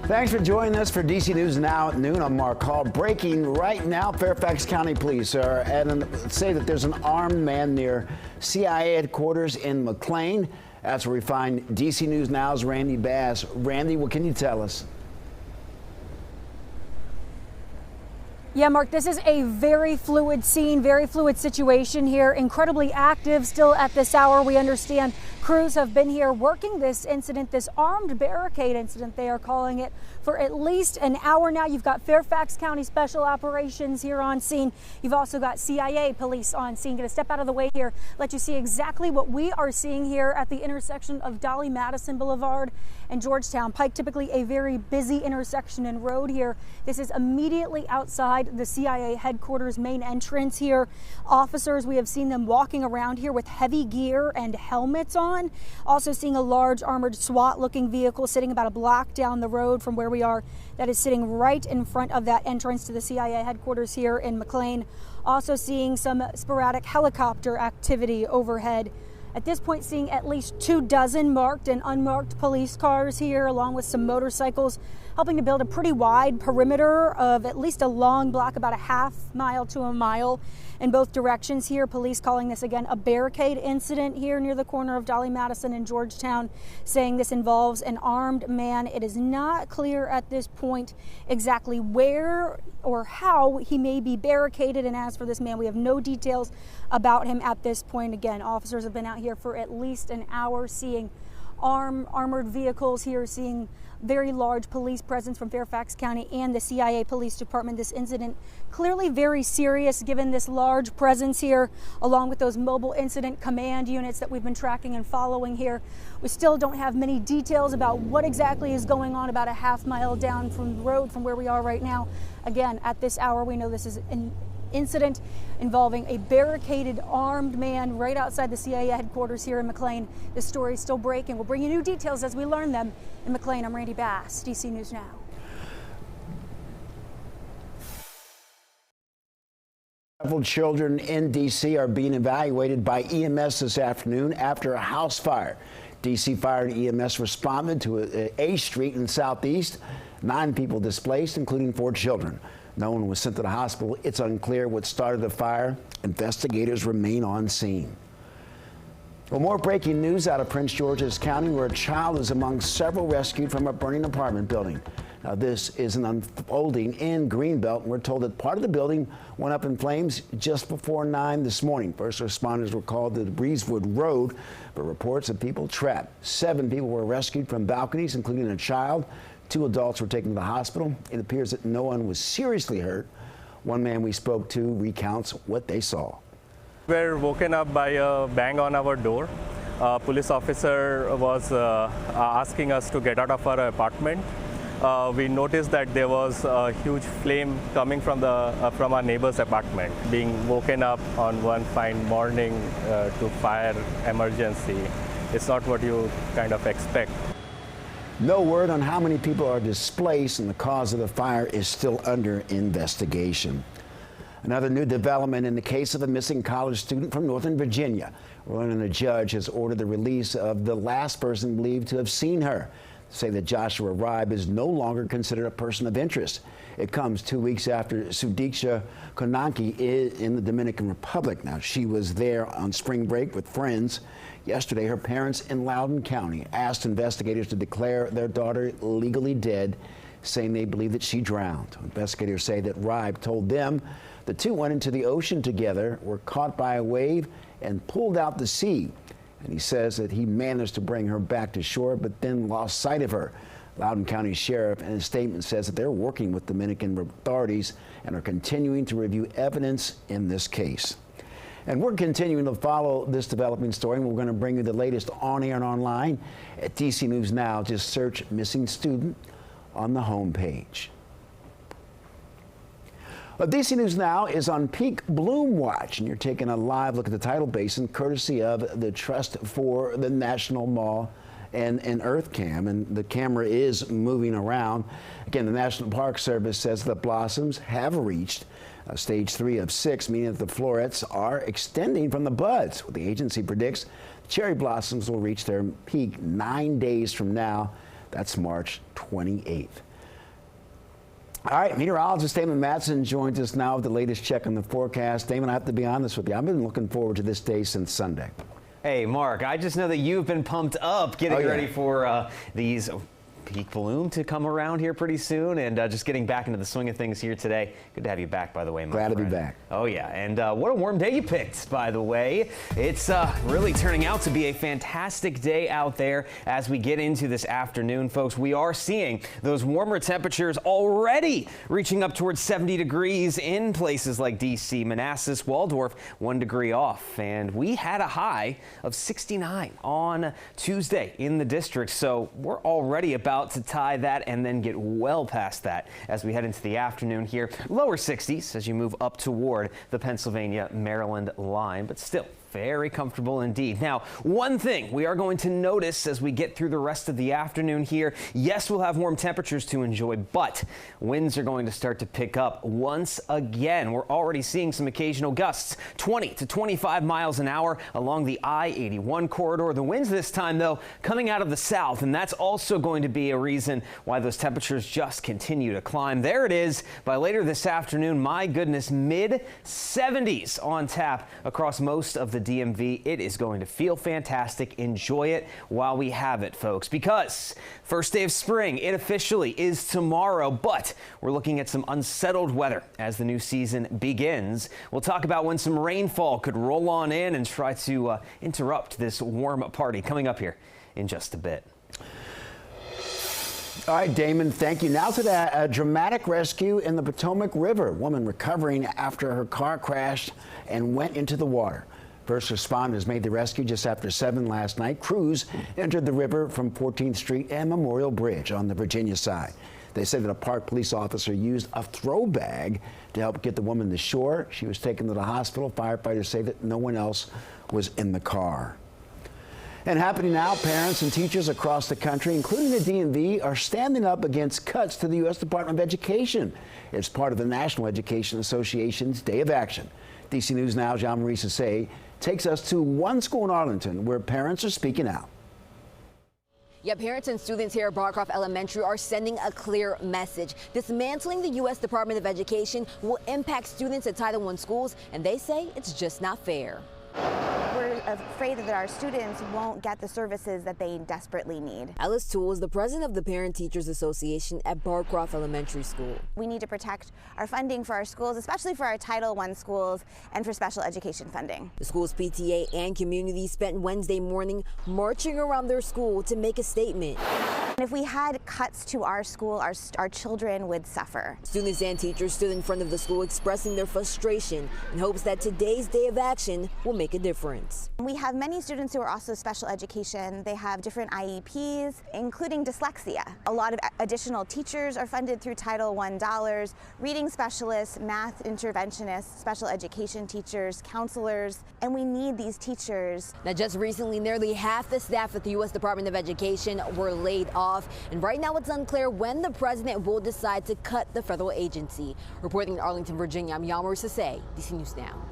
Thanks for joining us for DC News Now at noon. I'm Mark Hall. Breaking right now, Fairfax County Police are say that there's an armed man near CIA headquarters in McLean. That's where we find DC News Now's Randy Bass. Randy, what can you tell us? Yeah, Mark, this is a very fluid scene, very fluid situation here. Incredibly active still at this hour. We understand crews have been here working this incident, this armed barricade incident, they are calling it, for at least an hour now. You've got Fairfax County Special Operations here on scene. You've also got CIA police on scene. Going to step out of the way here, let you see exactly what we are seeing here at the intersection of Dolly Madison Boulevard and Georgetown Pike. Typically a very busy intersection and road here. This is immediately outside the CIA headquarters main entrance here. Officers, we have seen them walking around here with heavy gear and helmets on. Also seeing a large armored SWAT looking vehicle sitting about a block down the road from where we are, that is sitting right in front of that entrance to the CIA headquarters here in McLean. Also seeing some sporadic helicopter activity overhead. At this point, seeing at least 24 marked and unmarked police cars here, along with some motorcycles, helping to build a pretty wide perimeter of at least a long block, about a half mile to a mile in both directions here. Police calling this, again, a barricade incident here near the corner of Dolly Madison and Georgetown, saying this involves an armed man. It is not clear at this point exactly where or how he may be barricaded. And as for this man, we have no details about him at this point. Again, officers have been out here for at least an hour, seeing armored vehicles here, seeing very large police presence from Fairfax County and the CIA Police Department. This incident clearly very serious given this large presence here, along with those mobile incident command units that we've been tracking and following here. We still don't have many details about what exactly is going on about a half mile down from the road from where we are right now. Again, at this hour, we know this is an incident involving a barricaded armed man right outside the CIA headquarters here in McLean. This story is still breaking. We'll bring you new details as we learn them. In McLean, I'm Randy Bass, DC News Now. Several children in D.C. are being evaluated by EMS this afternoon after a house fire. D.C. Fire and EMS responded to A Street in the southeast. 9 people displaced, including 4 children. No one was sent to the hospital. It's unclear what started the fire. Investigators remain on scene. Well, more breaking news out of Prince George's County, where a child is among several rescued from a burning apartment building. Now, this is an unfolding in Greenbelt. We're told that part of the building went up in flames just before 9 this morning. First responders were called to Breezewood Road, but reports of people trapped. 7 people were rescued from balconies, including a child. 2 adults were taken to the hospital. It appears that no one was seriously hurt. One man we spoke to recounts what they saw. We were woken up by a bang on our door. A police officer was asking us to get out of our apartment. We noticed that there was a huge flame coming from our neighbor's apartment. Being woken up on one fine morning to fire emergency, it's not what you kind of expect. No word on how many people are displaced, and the cause of the fire is still under investigation. Another new development in the case of a missing college student from Northern Virginia. We're learning the judge has ordered the release of the last person believed to have seen her. Say that Joshua Ribe is no longer considered a person of interest. It comes 2 weeks after Sudiksha Konanki is in the Dominican Republic. Now, she was there on spring break with friends. Yesterday, her parents in Loudoun County asked investigators to declare their daughter legally dead, saying they believe that she drowned. Investigators say that Ribe told them the 2 went into the ocean together, were caught by a wave, and pulled out to sea. And he says that he managed to bring her back to shore, but then lost sight of her. Loudoun County Sheriff, in a statement, says that they're working with Dominican authorities and are continuing to review evidence in this case. And we're continuing to follow this developing story, and we're going to bring you the latest on air and online at DC News Now. Just search Missing Student on the homepage. Well, DC News Now is on peak bloom watch, and you're taking a live look at the tidal basin courtesy of the Trust for the National Mall and EarthCam, and the camera is moving around. Again, the National Park Service says the blossoms have reached stage 3 of 6, meaning that the florets are extending from the buds. What the agency predicts, cherry blossoms will reach their peak 9 days from now. That's March 28th. All right, meteorologist Damon Matson joins us now with the latest check on the forecast. Damon, I have to be honest with you. I've been looking forward to this day since Sunday. Hey, Mark, I just know that you've been pumped up getting ready for these peak bloom to come around here pretty soon, and just getting back into the swing of things here today. Good to have you back, by the way, my Glad friend. to be back. Oh, yeah, and what a warm day you picked, by the way. It's really turning out to be a fantastic day out there as we get into this afternoon, folks. We are seeing those warmer temperatures already reaching up towards 70 degrees in places like D.C., Manassas, Waldorf, 1 degree off, and we had a high of 69 on Tuesday in the district, so we're already about to tie that and then get well past that as we head into the afternoon here. Lower 60s as you move up toward the Pennsylvania-Maryland line, but still very comfortable indeed. Now, one thing we are going to notice as we get through the rest of the afternoon here, yes, we'll have warm temperatures to enjoy, but winds are going to start to pick up once again. We're already seeing some occasional gusts, 20 to 25 miles an hour along the I-81 corridor. The winds this time, though, coming out of the south, and that's also going to be a reason why those temperatures just continue to climb. There it is. By later this afternoon, my goodness, mid-70s on tap across most of the DMV. It is going to feel fantastic. Enjoy it while we have it, folks, because first day of spring, it officially is tomorrow, but we're looking at some unsettled weather as the new season begins. We'll talk about when some rainfall could roll on in and try to interrupt this warm party coming up here in just a bit. All right, Damon, thank you. Now to that dramatic rescue in the Potomac River. A woman recovering after her car crashed and went into the water. First responders made the rescue just after 7 last night. Crews entered the river from 14th Street and Memorial Bridge on the Virginia side. They said that a park police officer used a throw bag to help get the woman to shore. She was taken to the hospital. Firefighters say that no one else was in the car. And happening now, parents and teachers across the country, including the DMV, are standing up against cuts to the U.S. Department of Education. It's part of the National Education Association's Day of Action. DC News Now, Jean-Marie Sasay takes us to one school in Arlington where parents are speaking out. Yeah, parents and students here at Barcroft Elementary are sending a clear message. Dismantling the U.S. Department of Education will impact students at Title I schools, and they say it's just not fair. We're afraid that our students won't get the services that they desperately need. Alice Toole is the president of the Parent Teachers Association at Barcroft Elementary School. We need to protect our funding for our schools, especially for our Title I schools and for special education funding. The school's PTA and community spent Wednesday morning marching around their school to make a statement. If we had cuts to our school, our children would suffer. Students and teachers stood in front of the school expressing their frustration in hopes that today's day of action will make a difference. We have many students who are also special education. They have different IEPs, including dyslexia. A lot of additional teachers are funded through Title I dollars, reading specialists, math interventionists, special education teachers, counselors, and we need these teachers. Now, just recently, nearly half the staff at the U.S. Department of Education were laid off, and right now it's unclear when the president will decide to cut the federal agency. Reporting in Arlington, Virginia, I'm Jean-Marie Sasay, DC News Now.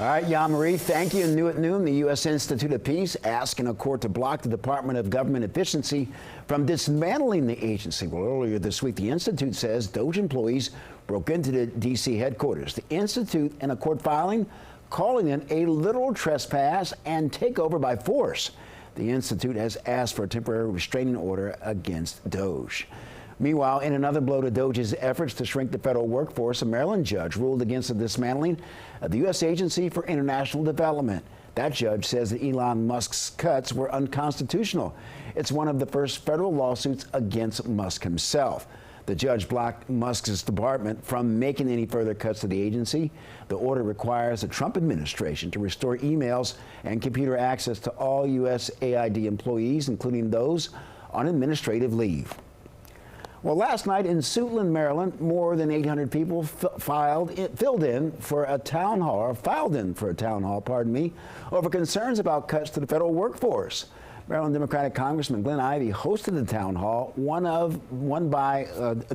All right, Jean-Marie, thank you. New at noon, the U.S. Institute of Peace asking a court to block the Department of Government Efficiency from dismantling the agency. Well, earlier this week, the Institute says DOGE employees broke into the D.C. headquarters. The Institute, in a court filing, calling it a literal trespass and takeover by force. The Institute has asked for a temporary restraining order against DOGE. Meanwhile, in another blow to DOGE's efforts to shrink the federal workforce, a Maryland judge ruled against the dismantling of the U.S. Agency for International Development. That judge says that Elon Musk's cuts were unconstitutional. It's one of the first federal lawsuits against Musk himself. The judge blocked Musk's department from making any further cuts to the agency. The order requires the Trump administration to restore emails and computer access to all USAID employees, including those on administrative leave. Well, last night in Suitland, Maryland, more than 800 people filed in for a town hall, over concerns about cuts to the federal workforce. Maryland Democratic Congressman Glenn Ivey hosted the town hall. One by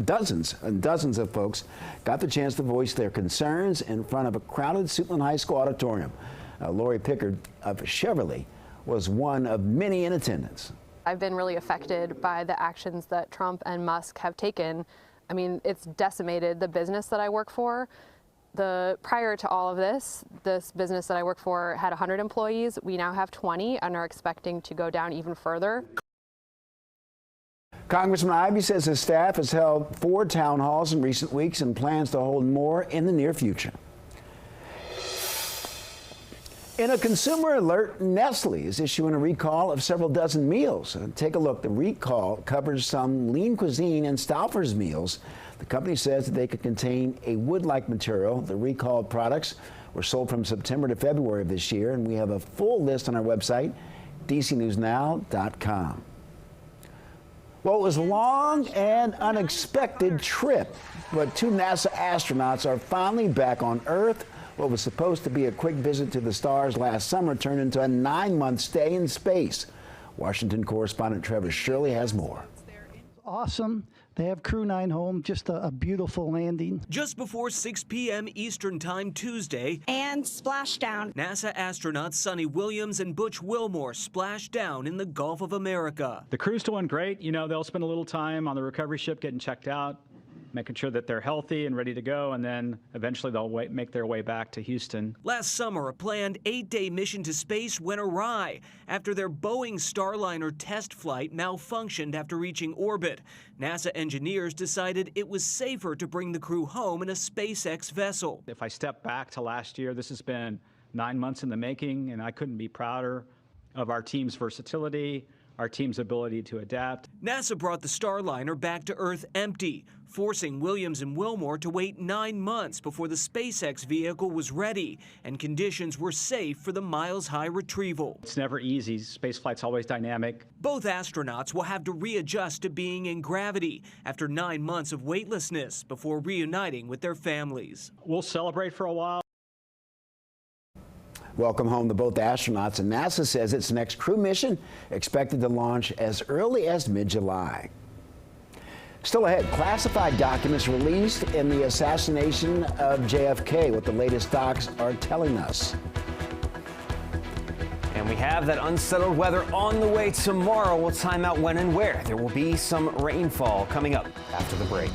dozens and dozens of folks got the chance to voice their concerns in front of a crowded Suitland High School auditorium. Lori Pickard of Cheverly was one of many in attendance. I've been really affected by the actions that Trump and Musk have taken. I mean, it's decimated the business that I work for. Prior to all of this business that I work for had 100 employees. We now have 20 and are expecting to go down even further. Congressman Ivey says his staff has held 4 town halls in recent weeks and plans to hold more in the near future. In a consumer alert, Nestle is issuing a recall of several dozen meals. Take a look. The recall covers some Lean Cuisine and Stouffer's meals. The company says that they could contain a wood-like material. The recalled products were sold from September to February of this year, and we have a full list on our website, dcnewsnow.com. Well, it was a long and unexpected trip, but 2 NASA astronauts are finally back on Earth. What was supposed to be a quick visit to the stars last summer turned into a 9-month stay in space. Washington correspondent Trevor Shirley has more. Awesome. They have Crew 9 home, just a beautiful landing. Just before 6 p.m. Eastern Time Tuesday, and splashdown. NASA astronauts Sonny Williams and Butch Wilmore splashed down in the Gulf of America. The crew's doing great. You know, they'll spend a little time on the recovery ship getting checked out, making sure that they're healthy and ready to go, and then eventually they'll make their way back to Houston. Last summer, a planned 8-day mission to space went awry after their Boeing Starliner test flight malfunctioned after reaching orbit. NASA engineers decided it was safer to bring the crew home in a SpaceX vessel. If I step back to last year, this has been 9 months in the making, and I couldn't be prouder of our team's versatility, our team's ability to adapt. NASA brought the Starliner back to Earth empty, forcing Williams and Wilmore to wait 9 months before the SpaceX vehicle was ready and conditions were safe for the miles-high retrieval. It's never easy. Spaceflight's always dynamic. Both astronauts will have to readjust to being in gravity after 9 months of weightlessness before reuniting with their families. We'll celebrate for a while. Welcome home to both astronauts, and NASA says its next crew mission expected to launch as early as mid-July. Still ahead, classified documents released in the assassination of JFK, what the latest docs are telling us. And we have that unsettled weather on the way tomorrow. We'll time out when and where there will be some rainfall coming up after the break.